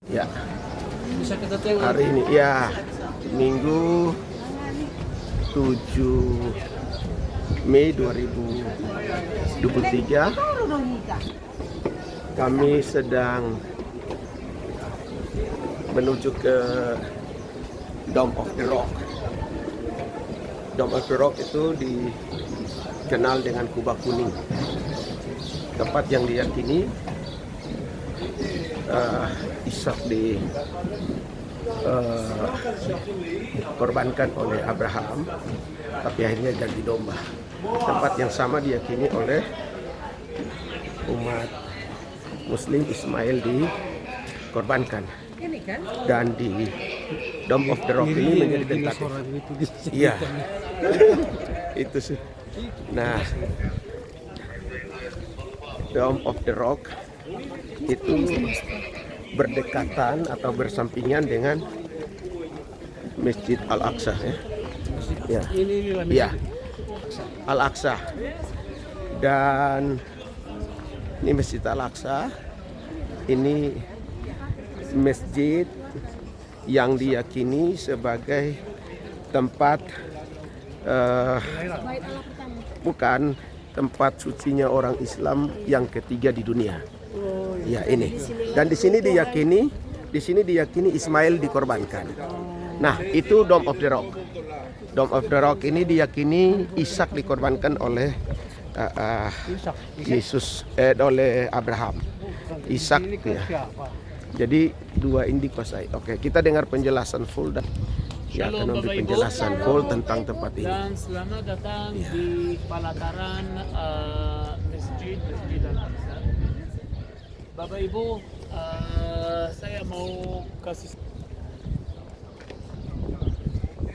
Ya, Bisa kita tengok. hari ini ya Minggu 7 Mei 2023 kami sedang menuju ke Dome of the Rock. Dome of the Rock itu dikenal dengan kubah kuning, tempat yang diyakini Ishak dikorbankan oleh Abraham, tapi akhirnya jadi domba. Tempat yang sama diyakini oleh umat Muslim Ismail dikorbankan. Dan di Dome of the Rock ini menjadi tentatif. Iya, itu sih. Nah, Dome of the Rock itu berdekatan atau bersampingan dengan Masjid Al-Aqsa ya. Ya, Al-Aqsa. Dan ini Masjid Al-Aqsa, ini masjid yang diyakini sebagai tempat bukan tempat sucinya orang Islam yang ketiga di dunia. Ya, ini. Dan di sini diyakini Ismail dikorbankan. Nah, itu Dome of the Rock. Dome of the Rock ini diyakini Ishak dikorbankan oleh Yesus, oleh Abraham. Ishak ya. Jadi dua ini dikuasai. Oke, kita dengar penjelasan full dan ya akan memberi penjelasan full tentang tempat ini. Dan selamat datang di pelataran Masjid Al-Aqsa. Bapak Ibu,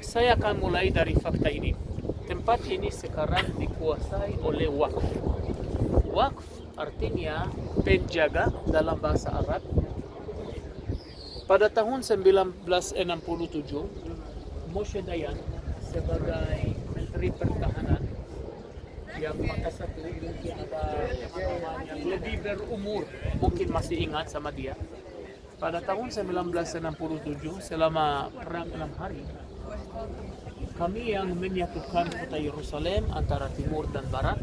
saya akan mulai dari fakta ini. Tempat ini sekarang dikuasai oleh wakf. Wakf artinya penjaga dalam bahasa Arab. Pada tahun 1967, Moshe Dayan sebagai Menteri Pertahanan yang masa satu mungkin ada yang lebih berumur, mungkin masih ingat sama dia. Pada tahun 1967, selama perang 6 hari, kami yang menyatukan kota Yerusalem antara timur dan barat.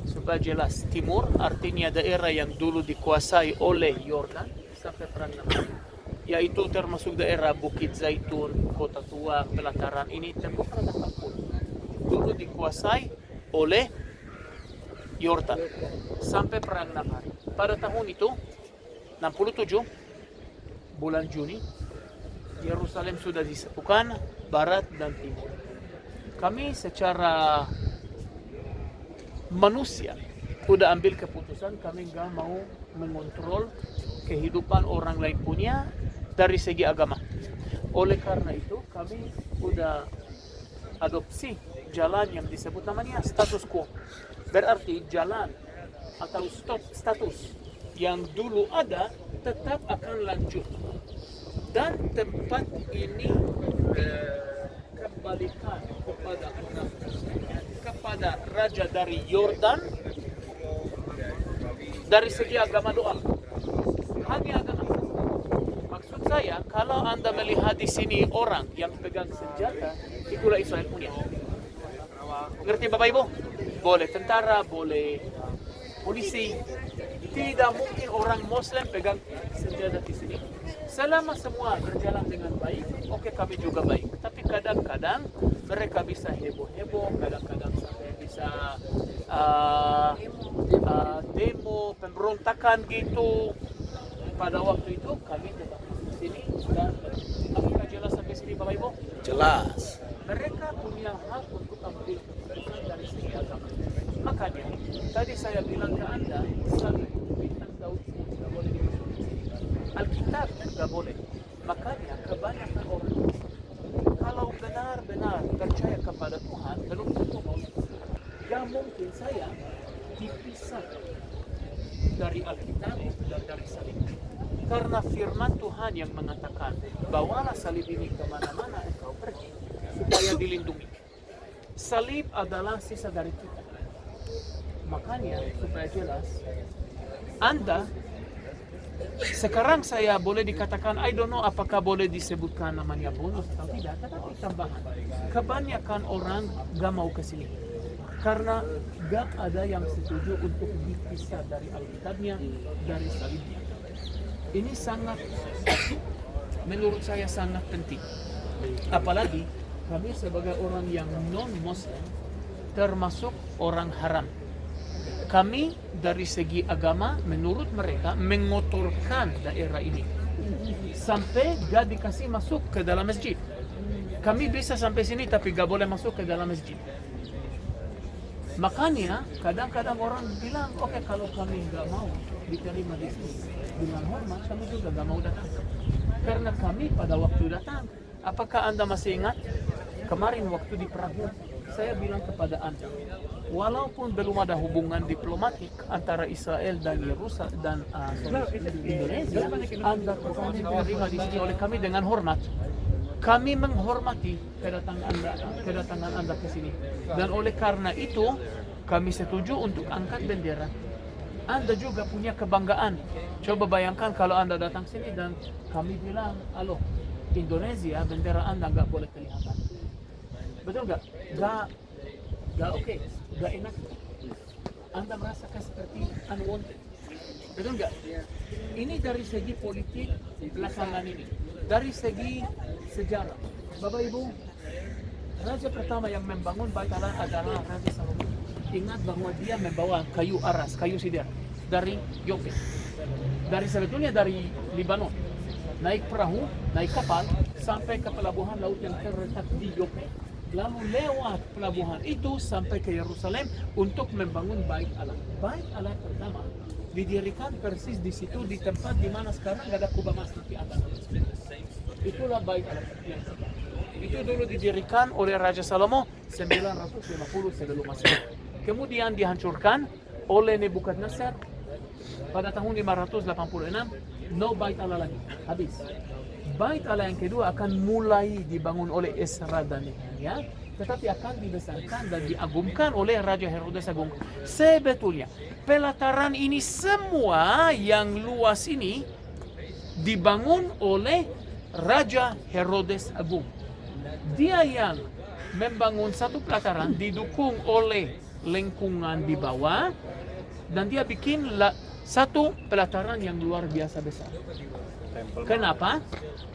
Supaya jelas, timur artinya daerah yang dulu dikuasai oleh Yordan sampai perang 6 hari, yaitu termasuk daerah Bukit Zaitun, Kota Tua, pelataran ini bukan ada kampung. Dulu dikuasai oleh Yordan sampai perang 6 hari. Pada tahun itu 67 bulan Juni, Yerusalem sudah disatukan barat dan timur. Kami secara manusia sudah ambil keputusan kami nggak mau mengontrol kehidupan orang lain punya dari segi agama. Oleh karena itu kami sudah adopsi jalan yang disebut namanya status quo. Berarti jalan atau status yang dulu ada tetap akan lanjut. Dan tempat ini kembalikan kepada raja dari Yordan dari segi agama doa. Hanya agama. Maksud saya, kalau Anda melihat di sini orang yang pegang senjata, itulah Israel punya. Ngerti Bapak Ibu? Boleh tentara, boleh polisi. Tidak mungkin orang Muslim pegang senjata di sini. Selama semua berjalan dengan baik, oke, kami juga baik. Tapi kadang-kadang mereka bisa heboh-heboh, kadang-kadang sampai bisa demo, pemberontakan gitu. Pada waktu itu kami tetap di sini. Dan apakah jelas sampai sini Bapak Ibu? Jelas. Mereka punya hak untuk ambil keputusan dari segi agama. Makanya tadi saya bilang ke Anda, bintang Daud tidak boleh dimasuki. Alkitab tidak boleh. Makanya kebanyakan orang kalau benar-benar percaya kepada Tuhan belum tentu mau. Gak mungkin saya dipisah dari Alkitab dan dari salib. Karena firman Tuhan yang mengatakan, bawalah salib ini kemana-mana engkau pergi, supaya dilindungi. Salib adalah sisa dari kita. Makanya supaya jelas, Anda Sekarang saya boleh dikatakan, I don't know apakah boleh disebutkan namanya bonus atau tidak, tetapi tambahan. Kebanyakan orang gak mau ke sini. Karena gak ada yang setuju untuk dipisah dari Alkitabnya, dari salibnya. Ini sangat, menurut saya sangat penting. Apalagi kami sebagai orang yang non-Muslim, termasuk orang haram. Kami dari segi agama menurut mereka mengotorkan daerah ini sampai gak dikasih masuk ke dalam masjid. Kami bisa sampai sini tapi gak boleh masuk ke dalam masjid. Makanya kadang-kadang orang bilang, oke, kalau kami gak mau diterima di sini dengan hormat, kami juga gak mau datang. Karena kami pada waktu datang, apakah Anda masih ingat kemarin waktu di perahu, saya bilang kepada Anda, walaupun belum ada hubungan diplomatik antara Israel dan Yerusalem dan Indonesia, Anda tetap diterima di sini oleh kami dengan hormat. Kami menghormati kedatangan Anda ke sini. Dan oleh karena itu, kami setuju untuk angkat bendera. Anda juga punya kebanggaan. Coba bayangkan kalau Anda datang sini dan kami bilang, halo, Indonesia, bendera Anda nggak boleh kelihatan. Betul nggak? Nggak oke, nggak enak. Anda merasakan seperti unwanted. Betul nggak? Ini dari segi politik belakangan ini. Dari segi sejarah. Bapak Ibu, raja pertama yang membangun Bait Allah adalah Raja Salomo. Ingat bahwa dia membawa kayu aras, kayu sidar dari Yope. Sebetulnya dari Libanon. Naik perahu, naik kapal sampai ke pelabuhan laut yang terletak di Yope. Lalu lewat pelabuhan itu sampai ke Yerusalem untuk membangun Bait Allah. Bait Allah pertama didirikan persis di situ, di tempat di mana sekarang ada kubah masjid di atas. Itulah Bait Allah. Itu dulu didirikan oleh Raja Salomo 950 sebelum Masehi. Kemudian dihancurkan oleh Nebukadnezar pada tahun 586. No Bait Allah lagi, habis. Bait Allah yang kedua akan mulai dibangun oleh Esra dan Nehemia, tetapi akan dibesarkan dan diagungkan oleh Raja Herodes Agung. Sebetulnya pelataran ini semua yang luas ini dibangun oleh Raja Herodes Agung. Dia yang membangun satu pelataran didukung oleh lingkungan di bawah, dan dia bikin satu pelataran yang luar biasa besar. Kenapa?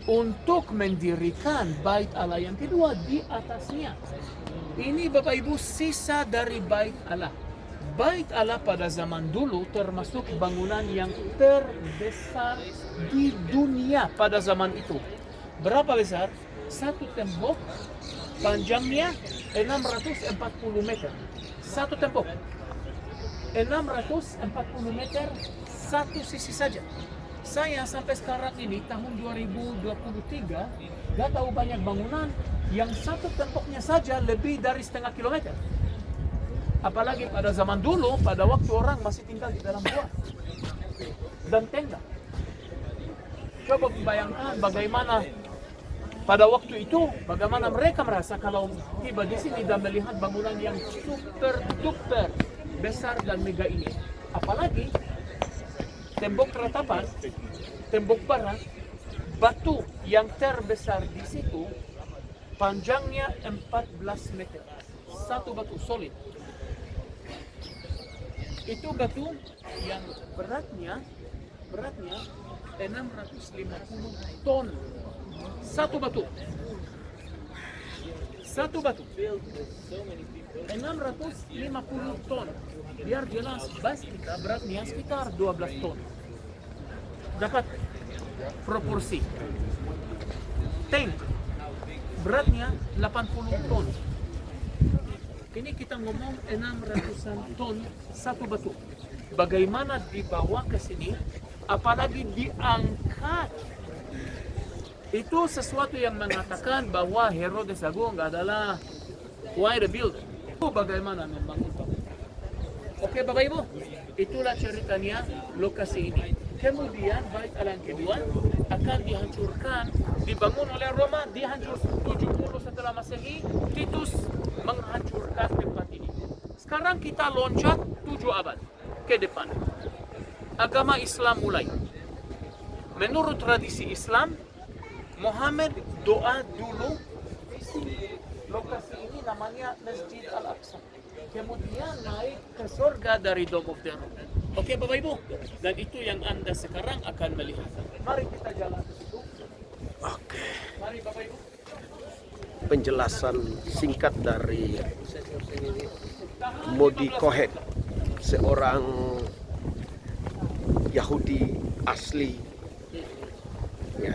Untuk mendirikan Bait Allah yang kedua di atasnya. Ini Bapak Ibu sisa dari Bait Allah. Bait Allah pada zaman dulu termasuk bangunan yang terbesar di dunia pada zaman itu. Berapa besar? Satu tembok panjangnya 640 meter. Satu tembok 640 meter, satu sisi saja. Saya sampai sekarang ini tahun 2023 gak tahu banyak bangunan yang satu temboknya saja lebih dari setengah kilometer. Apalagi pada zaman dulu, pada waktu orang masih tinggal di dalam gua dan tenda. Coba bayangkan bagaimana pada waktu itu, bagaimana mereka merasa kalau tiba di sini dan melihat bangunan yang super duper besar dan mega ini. Apalagi tembok ratapan, tembok barat, batu yang terbesar di situ panjangnya 14 meter. Satu batu solid. Itu batu yang beratnya 650 ton. Satu batu. 650 ton. Biar jelas, bas kita beratnya sekitar 12 ton. Dapat proporsi. Tank beratnya 80 ton. Ini kita ngomong 600-an ton satu batu. Bagaimana dibawa ke sini, apalagi diangkat. Itu sesuatu yang mengatakan bahwa Herodes Agung adalah why the builder. Bagaimana membangun bangunan. Oke Bapak Ibu, itulah ceritanya lokasi ini. Kemudian Bait Allah yang kedua akan dihancurkan, dibangun oleh Roma, dihancur 70 setelah Masehi. Titus menghancurkan tempat ini. Sekarang kita loncat 7 abad ke depan. Agama Islam mulai. menurut tradisi Islam, Muhammad doa dulu di lokasi ini namanya Masjid Al-Aqsa. Kemudian naik ke surga dari Dome of the Rock. Oke Bapak Ibu, dan itu yang Anda sekarang akan melihat. Mari kita jalan ke situ. Oke. Mari Bapak Ibu. Penjelasan singkat dari Modi Cohen, seorang Yahudi asli, ya,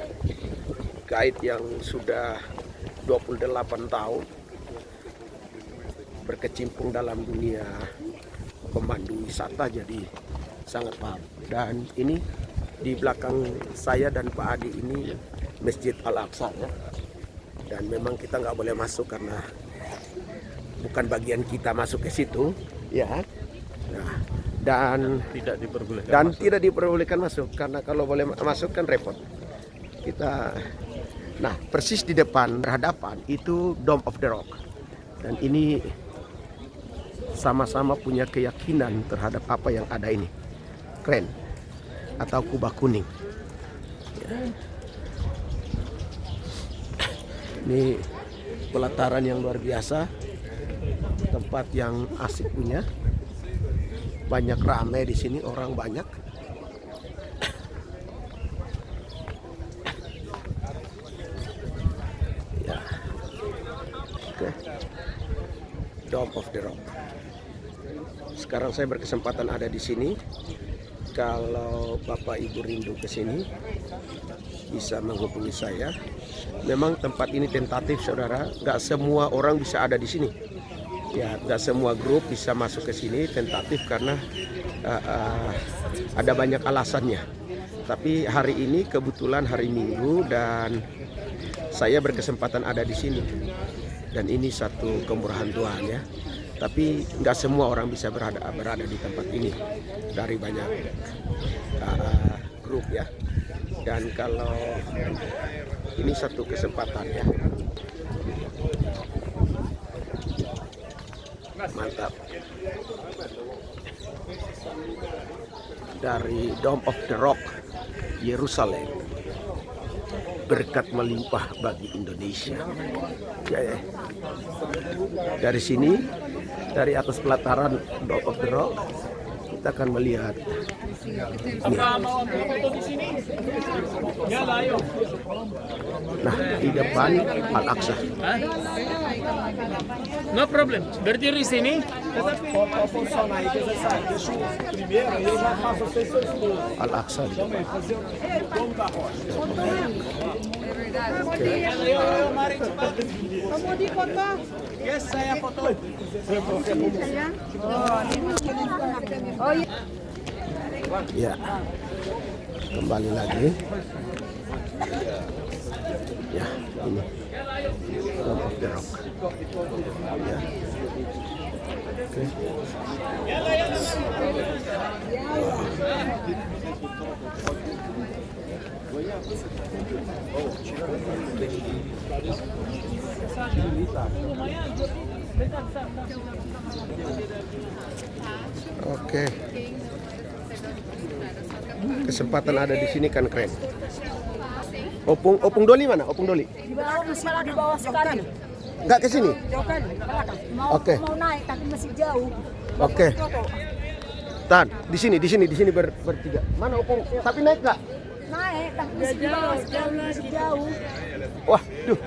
guide yang sudah 28 tahun berkecimpung dalam dunia pemandu wisata, jadi sangat paham. Dan ini di belakang saya dan Pak Adi ini Masjid Al-Aqsa, ya. Dan memang kita nggak boleh masuk karena bukan bagian kita masuk ke situ, ya. Nah, dan tidak diperbolehkan masuk karena kalau boleh masuk kan repot. Nah, persis di depan berhadapan itu Dome of the Rock, dan ini sama-sama punya keyakinan terhadap apa yang ada ini, keren atau kubah kuning. Ya. Ini pelataran yang luar biasa, tempat yang asik punya, banyak ramai di sini, orang banyak. Ya, oke, Dome of the Rock. Sekarang saya berkesempatan ada di sini. Kalau Bapak Ibu rindu ke sini, bisa menghubungi saya. Memang tempat ini tentatif, saudara. Nggak semua orang bisa ada di sini. Ya, nggak semua grup bisa masuk ke sini, tentatif karena ada banyak alasannya. Tapi hari ini kebetulan hari Minggu dan saya berkesempatan ada di sini. Dan ini satu kemurahan Tuhan, ya. Tapi nggak semua orang bisa berada di tempat ini dari banyak grup, ya. Dan kalau ini satu kesempatan, ya. Mantap. Dari Dome of the Rock, Yerusalem, berkat melimpah bagi Indonesia. Ya. Dari sini, dari atas pelataran Dome of the Rock, kita akan melihat. Apa mau ambil foto di sini? Ya, ayo. Nah, di depan Al-Aqsa. No problem. Berdiri sini. Al-Aqsa. Ayo, mari cepat. Kamu di foto? Yes, saya foto. Oh iya. Ya, kembali lagi. Ya, ini Dome of the Rock. Ya. Oke. Oke. Kesempatan ada di sini kan keren. Opung Doli mana? Opung Doli? Di bawah, masih di bawah sekali. Enggak ke sini? Jauh kan? Mau Oke. mau naik tapi masih jauh. Oke. Tan, di sini bertiga. Mana Opung? Tapi naik nggak? Naik tapi masih di bawah sekali, masih jauh. Wah, duh.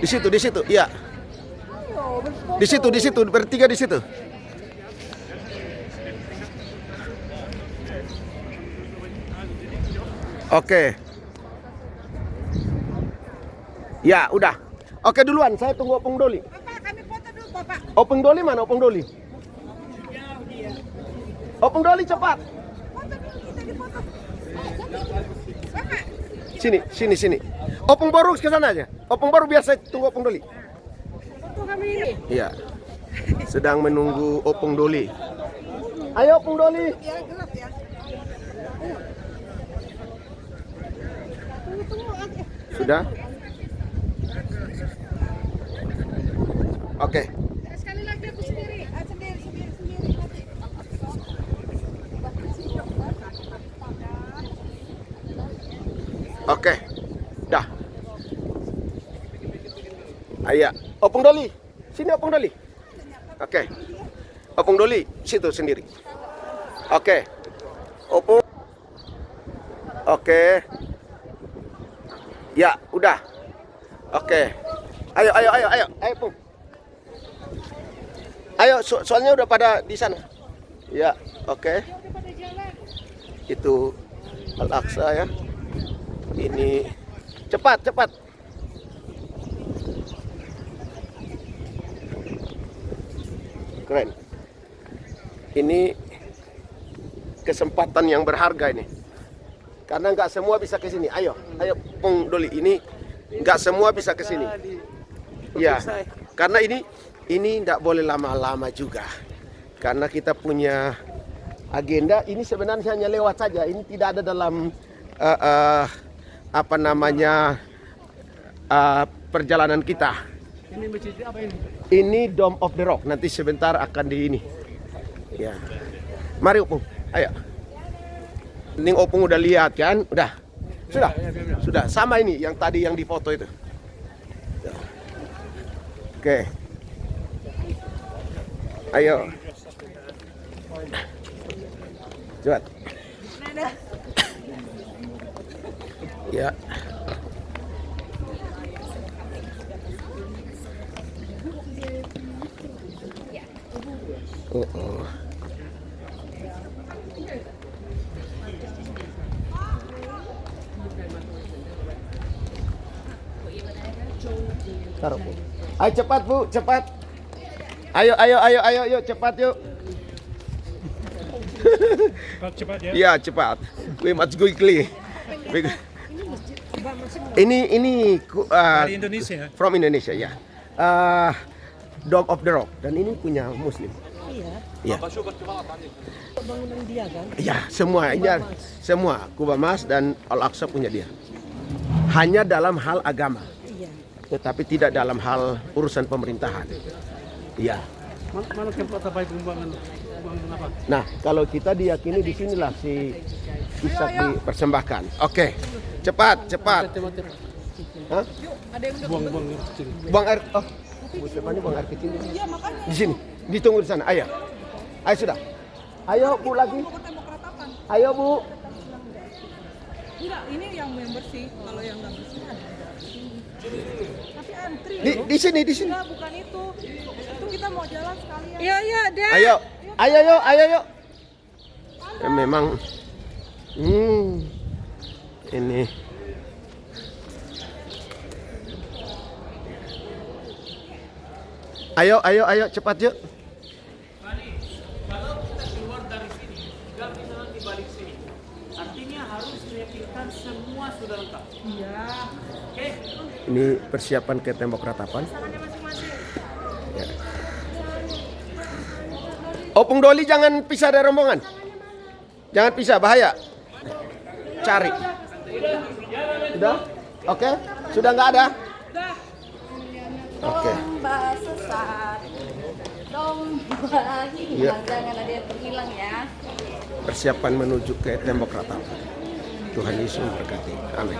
Di situ, iya. Ayo, berfoto. Di situ, bertiga di situ. Oke. Ya, udah. Oke, duluan. Saya tunggu Opung Doli. Bapak, kami foto dulu, Bapak. Opung Doli mana? Opung Doli. Opung Doli cepat. Foto dulu, kita di foto. Bapak, Sini. Opung baru ke sana aja. Opung baru biasa tunggu Opung Doli. foto kami ini. Iya. Sedang menunggu Opung Doli. Ayo Opung Doli. Biar gelap ya. Tunggu aja. Sudah? Oke. Sekali lagi aku sendiri. Sendiri. Oke. Dah. Ayo, Opung Doli. Sini Opung Doli. Oke. Opung Doli situ sendiri. Oke. Opung. Oke. Ya, udah. Oke. Ayo, Pung. Ayo, soalnya udah pada di sana. Ya, oke. Itu Al-Aqsa ya. Ini cepat. Keren. Ini kesempatan yang berharga ini. Karena nggak semua bisa ke sini. Ayo Pung Doli, ini nggak semua bisa ke sini. Ya, karena ini nggak boleh lama-lama juga. Karena kita punya agenda. Ini sebenarnya hanya lewat saja. Ini tidak ada dalam perjalanan kita. Ini masjid apa ini? Ini Dome of the Rock. Nanti sebentar akan di ini. Ya, mari Opung. Ayo. Ini Opung udah lihat kan? Udah. Sudah. Sama ini yang tadi yang di foto itu. Oke. Ayo. Cepat. Ya. Oh. Taruh, Bu. Ayo cepat, Bu, cepat. Ayo, cepat yuk. Cepat ya. Iya, cepat. We must go quickly. Ini Dari Indonesia. From Indonesia ya. Dome of the Rock, dan ini punya Muslim. Iya. Bangunan dia kan? Iya, semua Kubamas dan Al-Aqsa punya dia. Hanya dalam hal agama. Iya. Tetapi tidak dalam hal urusan pemerintahan. Iya. Mana tempat apa itu bangun apa? Nah, kalau kita diyakini di sinilah si Ishak dipersembahkan. Oke. Cepat. Hah? Buang kecil. Buang air. Oh. Ini buang air kecil. Di sini. Ditunggu di sana. Ayo sudah. Ayo Bu lagi. Ayo Bu. Enggak, ini yang bersih. Kalau yang nggak bersih ada. Tapi antri. Di sini. Enggak, bukan itu. Itu kita mau jalan sekalian. Iya, deh. Ayo yuk. Memang ini Ayo cepat yuk. Kalau kita keluar dari sini, nggak bisa nanti balik sini. Artinya harus meyakinkan semua sudah lengkap. Iya. Oke. Ini persiapan ke tembok ratapan. Ya. Opung Doli jangan pisah dari rombongan. Jangan pisah, bahaya. Cari. Sudah? Oke? Sudah nggak ada? Oke. Domba sesat, domba hilang, jangan ada yang terhilang ya. Persiapan menuju ke tembok ratapan. Tuhan Yesus memberkati. Amin.